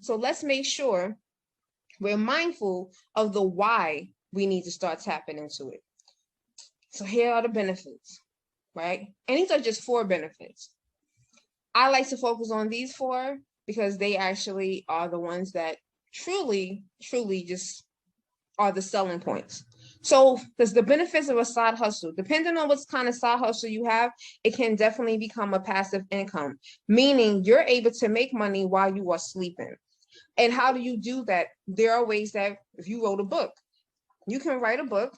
So let's make sure we're mindful of the why we need to start tapping into it. So here are the benefits, right? And these are just 4 benefits. I like to focus on these 4 because they actually are the ones that truly just are the selling points. So there's the benefits of a side hustle. Depending on what kind of side hustle you have, it can definitely become a passive income, meaning you're able to make money while you are sleeping. And how do you do that? There are ways that if you wrote a book, you can write a book.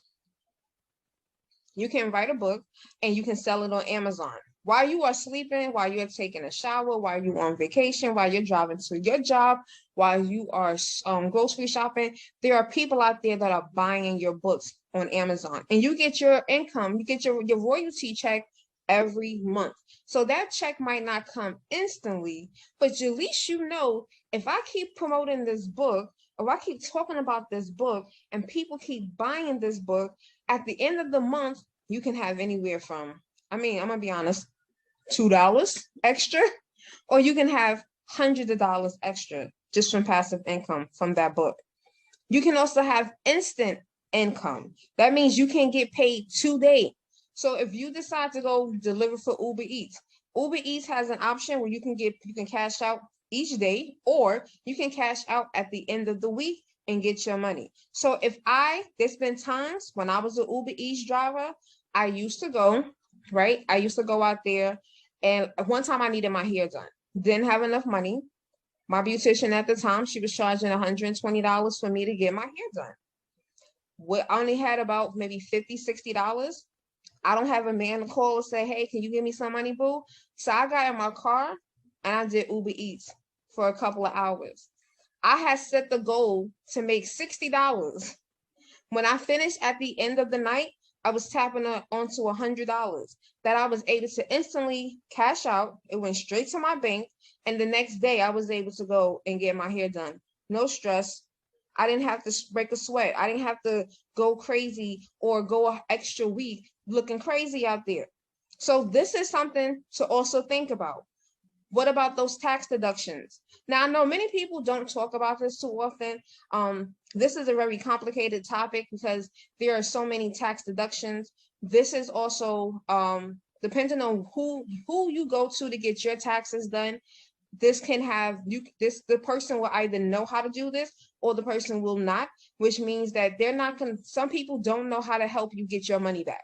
You can write a book and you can sell it on Amazon. While you are sleeping, while you're taking a shower, while you're on vacation, while you're driving to your job, while you are grocery shopping, there are people out there that are buying your books on Amazon. And you get your income, you get your royalty check every month. So that check might not come instantly, but at least you know, if I keep promoting this book, or I keep talking about this book and people keep buying this book, at the end of the month, you can have anywhere from, I'm going to be honest, $2 extra, or you can have hundreds of dollars extra just from passive income from that book. You can also have instant income. That means you can get paid today. So if you decide to go deliver for Uber Eats has an option where you can cash out each day, or you can cash out at the end of the week and get your money. So there's been times when I was an Uber Eats driver, I used to go out there, and one time I needed my hair done. Didn't have enough money. My beautician at the time, she was charging $120 for me to get my hair done. I only had about maybe $50, $60. I don't have a man to call and say, hey, can you give me some money, boo? So I got in my car and I did Uber Eats for a couple of hours. I had set the goal to make $60. When I finished at the end of the night, I was tapping onto $100 that I was able to instantly cash out. It went straight to my bank. And the next day I was able to go and get my hair done. No stress. I didn't have to break a sweat. I didn't have to go crazy or go an extra week looking crazy out there. So this is something to also think about. What about those tax deductions? Now, I know many people don't talk about this too often. This is a very complicated topic because there are so many tax deductions. This is also depending on who you go to get your taxes done. This can have the person will either know how to do this or the person will not, which means that some people don't know how to help you get your money back.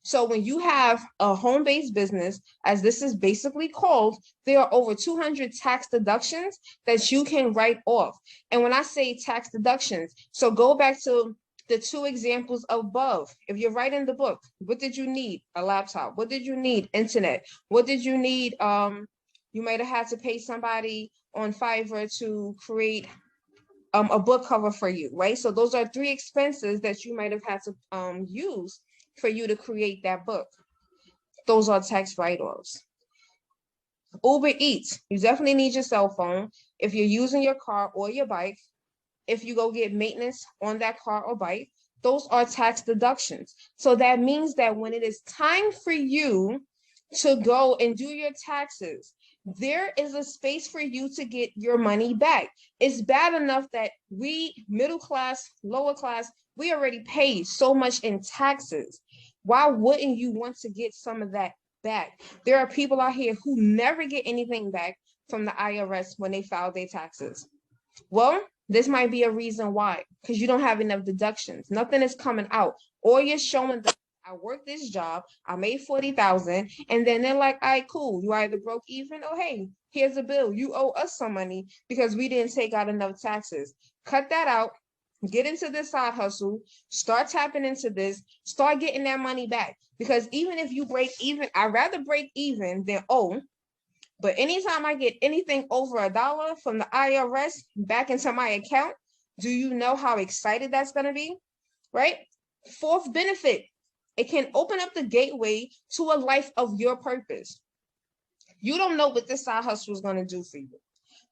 So when you have a home-based business, as this is basically called, there are over 200 tax deductions that you can write off. And when I say tax deductions, so go back to the 2 examples above. If you're writing the book, what did you need? A laptop. What did you need? Internet. What did you need? You might have had to pay somebody on Fiverr to create a book cover for you, right? So those are 3 expenses that you might have had to use for you to create that book. Those are tax write-offs. Uber Eats, you definitely need your cell phone. If you're using your car or your bike, if you go get maintenance on that car or bike, those are tax deductions. So that means that when it is time for you to go and do your taxes, there is a space for you to get your money back. It's bad enough that we, middle class, lower class, we already pay so much in taxes. Why wouldn't you want to get some of that back? There are people out here who never get anything back from the IRS when they file their taxes. Well, this might be a reason why, because you don't have enough deductions. Nothing is coming out. Or you're showing that I worked this job, I made $40,000, and then they're like, all right, cool. You either broke even or hey, here's a bill. You owe us some money because we didn't take out enough taxes. Cut that out. Get into this side hustle, start tapping into this, start getting that money back. Because even if you break even, I'd rather break even than owe. But anytime I get anything over $1 from the IRS back into my account, do you know how excited that's going to be? Right? 4th benefit, it can open up the gateway to a life of your purpose. You don't know what this side hustle is going to do for you.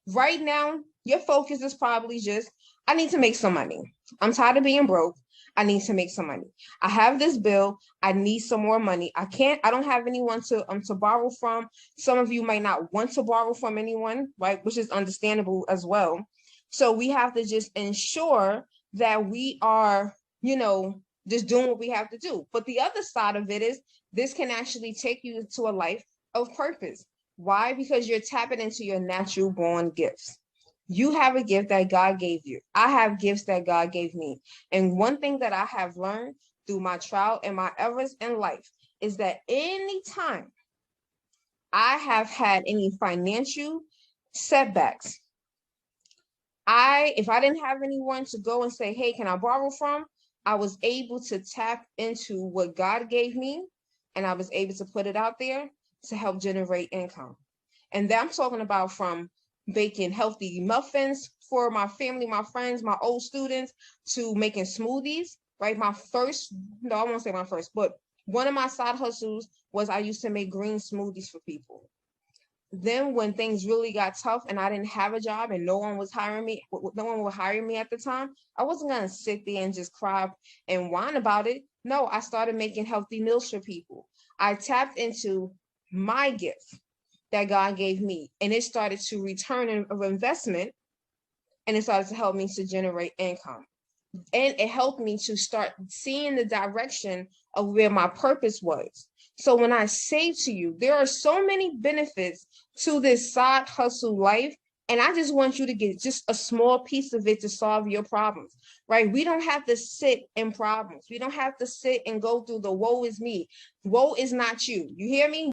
Right now, your focus is probably just, I need to make some money. I'm tired of being broke. I need to make some money. I have this bill. I need some more money. I don't have anyone to borrow from. Some of you might not want to borrow from anyone, right? Which is understandable as well. So we have to just ensure that we are, just doing what we have to do. But the other side of it is this can actually take you to a life of purpose. Why? Because you're tapping into your natural born gifts. You have a gift that God gave you. I have gifts that God gave me. And one thing that I have learned through my trial and my errors in life is that anytime I have had any financial setbacks, if I didn't have anyone to go and say, hey, can I borrow from? I was able to tap into what God gave me, and I was able to put it out there to help generate income. And then I'm talking about from baking healthy muffins for my family, my friends, my old students, to making smoothies, right? I won't say my first, but one of my side hustles was I used to make green smoothies for people. Then when things really got tough and I didn't have a job and no one would hire me at the time, I wasn't going to sit there and just cry and whine about it. No, I started making healthy meals for people. I tapped into my gift that God gave me, and it started to return of investment, and it started to help me to generate income. And it helped me to start seeing the direction of where my purpose was. So when I say to you, there are so many benefits to this side hustle life, and I just want you to get just a small piece of it to solve your problems, right? We don't have to sit in problems. We don't have to sit and go through the woe is me. Woe is not you. You hear me?